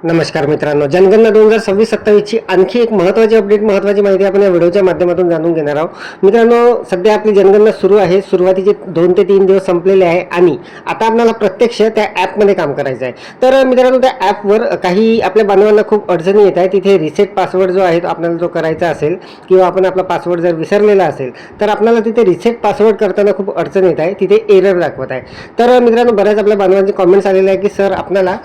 नमस्कार मित्रांनो, जनगणना 2026-27 ची आणखी एक महत्त्वाची अपडेट, महत्त्वाची माहिती आपण या व्हिडिओच्या माध्यमातून जाणून घेणार आहोत. मित्रांनो, सध्या आपली जनगणना सुरू आहे. सुरुवातीचे 2 ते 3 दिवस संपलेले आहे आणि आता आपल्याला प्रत्यक्ष त्या ॲपमध्ये काम करायचं आहे. तर मित्रांनो, त्या ॲपवर काही आपल्या बांधवांना खूप अडचणी येत आहेत. तिथे रिसेट पासवर्ड जो आहे तो आपल्याला जो करायचा असेल किंवा आपण आपला पासवर्ड जर विसरलेला असेल तर आपल्याला तिथे रिसेट पासवर्ड करताना खूप अडचण येत आहे. तिथे एरर दाखवत आहे. तर मित्रांनो, बऱ्याच आपल्या बांधवांचे कॉमेंट्स आलेले आहे की सर आपल्याला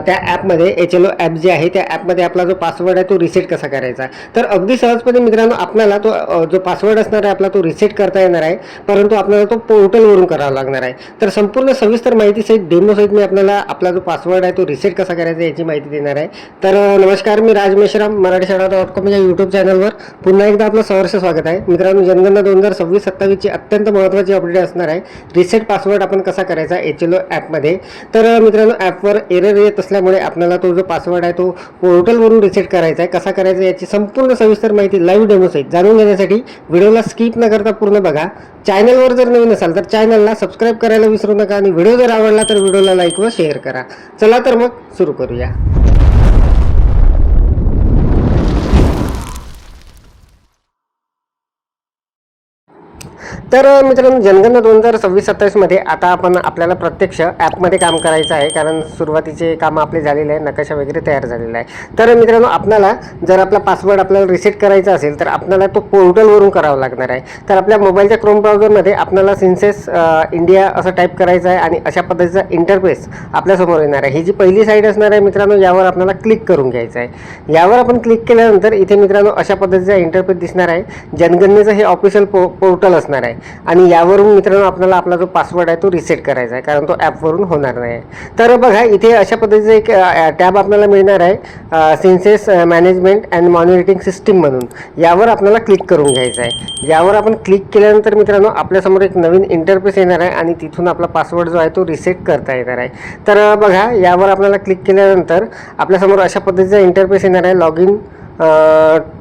त्या ॲपमध्ये एचएलओ ॲप जे आहे त्या ॲपमध्ये आपला जो पासवर्ड आहे तो रिसेट कसा करायचा. तर अगदी सहजपणे मित्रांनो आपल्याला तो जो पासवर्ड असणार आहे आपला तो रिसेट करता येणार आहे, परंतु आपल्याला तो पोर्टलवरून करावा लागणार आहे. तर संपूर्ण सविस्तर माहितीसहित डेमोसहित मी आपल्याला आपला जो पासवर्ड आहे तो रिसेट कसा करायचा याची माहिती देणार आहे. तर नमस्कार, मी राज मेश्राम, मराठीशाळा.com या यूट्यूब चॅनलवर पुन्हा एकदा आपलं सहर्ष स्वागत आहे. मित्रांनो, जनगणना 2026-27 ची अत्यंत महत्त्वाची अपडेट असणार आहे. रिसेट पासवर्ड आपण कसा करायचा एचएलओ ॲपमध्ये. तर मित्रांनो, ॲपवर एरर येत असल्यामुळे आपल्याला तो जो पासवर्ड आहे तो पोर्टलवरून रिसेट करायचा आहे. कसा करायचा याची संपूर्ण सविस्तर माहिती लाईव्ह डेमोसहित जाणून घेण्यासाठी व्हिडिओला स्किप न करता पूर्ण बघा. चॅनलवर जर नवीन असाल तर चॅनलला सबस्क्राईब करायला विसरू नका आणि व्हिडिओ जर आवडला तर व्हिडिओला लाईक व शेअर करा. चला तर मग सुरू करूया. तर मित्रांनो, जनगणना 2026-27 मध्ये आता आपण आपल्याला प्रत्यक्ष ॲपमध्ये काम करायचं आहे, कारण सुरुवातीचे काम आपले झालेले आहे, नकाशा वगैरे तयार झालेला आहे. तर मित्रांनो, आपल्याला जर आपला पासवर्ड आपल्याला रिसेट करायचा असेल तर आपल्याला तो पोर्टलवरून करावा लागणार आहे. तर आपल्या मोबाईलच्या क्रोम ब्राउझरमध्ये आपल्याला सिन्सेस इंडिया असं टाईप करायचं आहे आणि अशा पद्धतीचा इंटरफेस आपल्यासमोर येणार आहे. ही जी पहिली साईड असणार आहे मित्रांनो, यावर आपल्याला क्लिक करून घ्यायचं आहे. यावर आपण क्लिक केल्यानंतर इथे मित्रांनो अशा पद्धतीचा इंटरफेस दिसणार आहे. जनगणनेचं हे ऑफिशियल पोर्टल असणार आहे आणि यावरून मित्रांनो आपल्याला आपला जो पासवर्ड आहे तो रिसेट करायचा आहे, कारण तो ॲपवरून होणार नाही. तर बघा, इथे अशा पद्धतीचं एक टॅब आपल्याला मिळणार आहे, census management and monitoring system म्हणून. यावर आपल्याला क्लिक करून घ्यायचं आहे. यावर आपण क्लिक केल्यानंतर मित्रांनो आपल्यासमोर एक नवीन इंटरफेस येणार आहे आणि तिथून आपला पासवर्ड जो आहे तो रिसेट करता येणार आहे. तर बघा, यावर आपल्याला क्लिक केल्यानंतर आपल्यासमोर अशा पद्धतीचा इंटरफेस येणार आहे, log in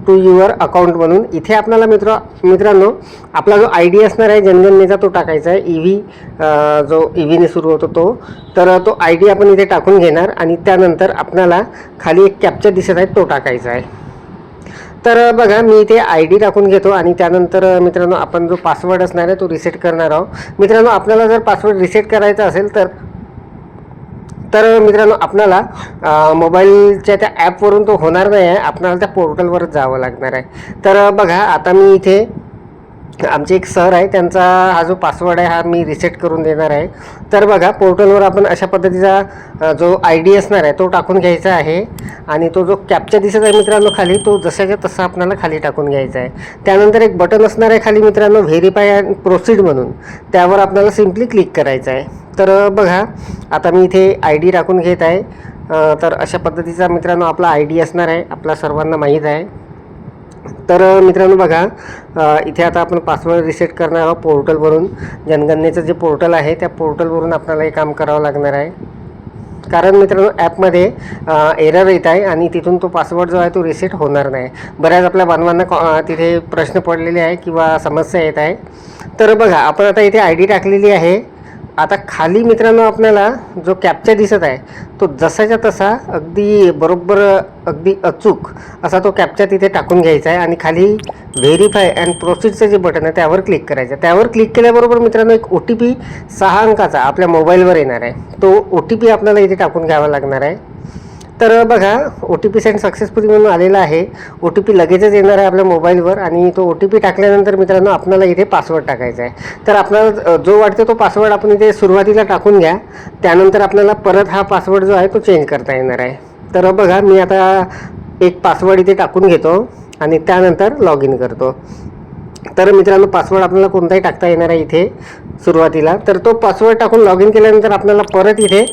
to your account म्हणून. इथे आपल्याला मित्रांनो आपला जो आय डी असणार आहे जनगणनेचा तो टाकायचा आहे. जो ईव्हीने सुरू होतो तो. तर तो आय डी आपण इथे टाकून घेणार आणि त्यानंतर आपल्याला खाली एक कॅप्चा दिसत आहे तो टाकायचा आहे. तर बघा, मी इथे आय डी टाकून घेतो आणि त्यानंतर मित्रांनो आपण जो पासवर्ड असणार आहे तो रिसेट करणार आहोत. मित्रांनो, आपल्याला जर पासवर्ड रिसेट करायचा असेल तर मित्रांनो आपल्याला मोबाईलच्या त्या ॲपवरून तो होणार नाही आहे, आपल्याला त्या पोर्टलवरच जावं लागणार आहे. तर बघा, आता मी इथे आमचे एक सर आहे, त्यांचा हा जो पासवर्ड आहे हा मी रिसेट करून देणार आहे. तर बघा, पोर्टलवर आपण अशा पद्धतीचा जो आय डी असणार आहे तो टाकून घ्यायचा आहे आणि तो जो कॅप्चा दिसत आहे मित्रांनो खाली, तो जसाच्या तसा आपल्याला खाली टाकून घ्यायचा आहे. त्यानंतर एक बटन असणार आहे खाली मित्रांनो, व्हेरीफाय अँड प्रोसीड म्हणून. त्यावर आपल्याला सिम्पली क्लिक करायचं आहे. तर बघा, आता मी इथे आय डी टाकून घेत आहे. तर अशा पद्धतीचा मित्रांनो आपला आय डी असणार आहे, आपला सर्वांना माहीत आहे. तर मित्रांनो बघा, इथे आता आपण पासवर्ड रिसेट करणार आहोत पोर्टलवरून. जनगणनेचं जे पोर्टल आहे त्या पोर्टलवरून आपल्याला हे काम करावं लागणार आहे, कारण मित्रांनो ॲपमध्ये एरर येत आहे आणि तिथून तो पासवर्ड जो आहे तो रिसेट होणार नाही. बऱ्याच आपल्या बांधवांना तिथे प्रश्न पडलेले आहे किंवा समस्या येत आहे. तर बघा, आपण आता इथे आय डी टाकलेली आहे. आता खाली मित्रांनो आपल्याला जो कॅप्चा दिसत आहे तो जसाच्या तसा अगदी बरोबर, अगदी अचूक असा तो कॅप्चा तिथे टाकून घ्यायचा आहे आणि खाली व्हेरीफाय अँड प्रोसीडचं जे बटन आहे त्यावर क्लिक करायचं. त्यावर क्लिक केल्याबरोबर मित्रांनो एक OTP 6 अंकाचा आपल्या मोबाईलवर येणार आहे. तो OTP आपल्याला इथे टाकून घ्यावा लागणार आहे. तर बघा, OTP सेंड सक्सेसफुली म्हणून आलेला आहे. OTP लगेचच येणार आहे आपल्या मोबाईलवर आणि तो OTP टाकल्यानंतर मित्रांनो आपल्याला इथे पासवर्ड टाकायचा आहे. तर आपल्याला जो वाटतो तो पासवर्ड आपण इथे सुरुवातीला टाकून घ्या. त्यानंतर आपल्याला परत हा पासवर्ड जो आहे तो चेंज करता येणार आहे. तर बघा, मी आता एक पासवर्ड इथे टाकून घेतो आणि त्यानंतर लॉग इन करतो. तर मित्रांनो, पासवर्ड आपल्याला कोणताही टाकता येणार आहे इथे सुरुवातीला. तर तो पासवर्ड टाकून लॉग इन केल्यानंतर आपल्याला परत इथे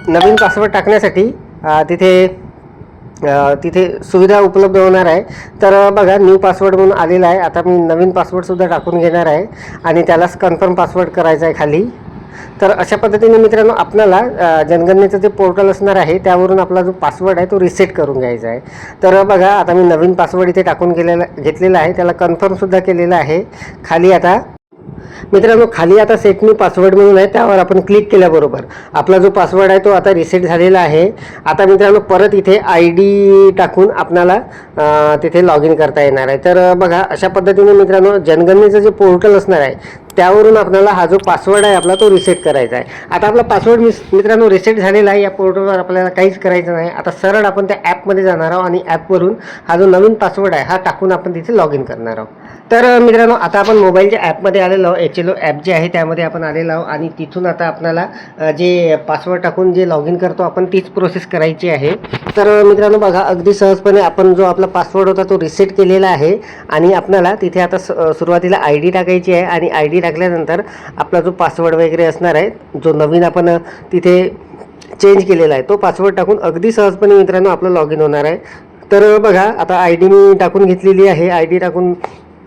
नवीन पासवर्ड टाकण्यासाठी तिथे सुविधा उपलब्ध होणार आहे. तर बघा, न्यू पासवर्ड म्हणून आलेला आहे. आता मी नवीन पासवर्डसुद्धा टाकून घेणार आहे आणि त्यालाच कन्फर्म पासवर्ड करायचा आहे खाली. तर अशा पद्धतीने मित्रांनो आपल्याला जनगणनेचं जे पोर्टल असणार आहे त्यावरून आपला जो पासवर्ड आहे तो रिसेट करून घ्यायचा आहे. तर बघा, आता मी नवीन पासवर्ड इथे टाकून घेतलेला आहे, त्याला कन्फर्मसुद्धा केलेला आहे. खाली आता मित्रांनो खाली आता सेट न्यू पासवर्ड म्हणून आहे, त्यावर आपण क्लिक केल्याबरोबर आपला जो पासवर्ड आहे तो आता रिसेट झालेला आहे. आता मित्रांनो परत इथे ID टाकून आपल्याला तिथे लॉग इन करता येणार आहे. तर बघा अशा पद्धतीने मित्रांनो जनगणनेचं जे पोर्टल असणार आहे त्यावरून आपल्याला हा जो पासवर्ड आहे आपला तो रिसेट करायचा आहे. आता आपला पासवर्ड मित्रांनो रिसेट झालेला आहे. या पोर्टलवर आपल्याला काहीच करायचं नाही. आता सरळ आपण त्या ॲपमध्ये जाणार आहोत आणि ॲपवरून हा जो नवीन पासवर्ड आहे हा टाकून आपण तिथे लॉग इन करणार आहोत. तर मित्रांनो आता आपण मोबाईलच्या ॲपमध्ये आलेलो आहोत. HLO ॲप जे आहे त्यामध्ये आपण आलेलो आहोत आणि तिथून आता आपल्याला जे पासवर्ड टाकून जे लॉग इन करतो आपण तीच प्रोसेस करायची आहे. तर मित्रांनो बघा अगदी सहजपणे आपण जो आपला पासवर्ड होता तो रिसेट केलेला आहे आणि आपल्याला तिथे आता सुरुवातीला ID टाकायची आहे आणि ID टाकल्यानंतर आपला जो पासवर्ड वगैरे असणार आहे जो नवीन आपण तिथे चेंज केलेला आहे तो पासवर्ड टाकून अगदी सहजपणे मित्रांनो आपलं लॉग इन होणार आहे. तर बघा आता ID मी टाकून घेतलेली आहे. ID टाकून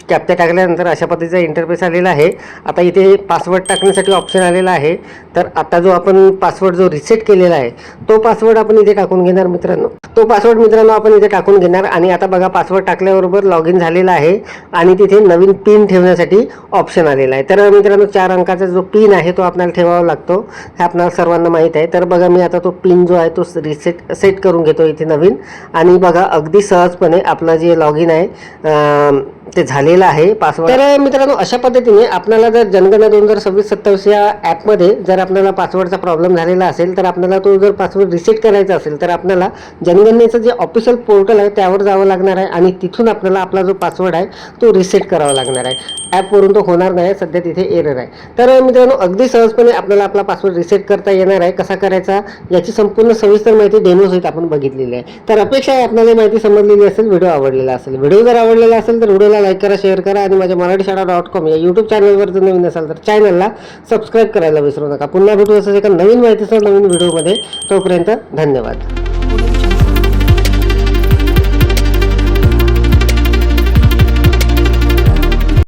कॅप्चा टाकल्यानंतर अशा पद्धतीचा इंटरफेस आलेला आहे. आता इथे पासवर्ड टाकण्यासाठी ऑप्शन आलेला आहे. तर आता जो आपण पासवर्ड जो रिसेट केलेला आहे तो पासवर्ड आपण इथे टाकून घेणार मित्रांनो. तो पासवर्ड मित्रांनो आपण इथे टाकून घेणार आणि आता बघा पासवर्ड टाकल्याबरोबर लॉग इन झालेला आहे आणि तिथे नवीन पिन ठेवण्यासाठी ऑप्शन आलेला आहे. तर मित्रांनो 4 अंकाचा जो पिन आहे तो आपल्याला ठेवावा लागतो, हे आपल्याला सर्वांना माहीत आहे. तर बघा मी आता तो पिन जो आहे तो सेट करून घेतो इथे नवीन आणि बघा अगदी सहजपणे आपलं जे लॉग इन आहे ते झालेलं आहे पासवर्ड. तर मित्रांनो अशा पद्धतीने आपल्याला जर जनगणना 2026-27 या ॲपमध्ये जर आपल्याला पासवर्डचा प्रॉब्लेम झालेला असेल तर आपल्याला तो जर पासवर्ड रिसेट करायचा असेल तर आपल्याला जनगणनेचं जे ऑफिशियल पोर्टल आहे त्यावर जावं लागणार आहे आणि तिथून आपल्याला आपला जो पासवर्ड आहे तो रिसेट करावा लागणार आहे. ॲपवरून तो होणार नाही, सध्या तिथे एरर आहे. तर मित्रांनो अगदी सहजपणे आपल्याला आपला पासवर्ड रिसेट करता येणार आहे. कसा करायचा याची संपूर्ण सविस्तर माहिती डेमो सहित आपण बघितलेली आहे. तर अपेक्षा आहे आपल्याला माहिती समजलेली असेल, व्हिडिओ आवडलेला असेल. व्हिडिओ जर आवडलेला असेल तर व्हिडिओला लाईक करा, शेअर करा आणि माझ्या marathishara.com या यूट्यूब चॅनलवर जर नवीन असाल तर चॅनलला सबस्क्राईब करायला विसरू नका. पुन्हा भेटू असं एका नवीन माहितीसह नवीन व्हिडिओमध्ये. तोपर्यंत धन्यवाद.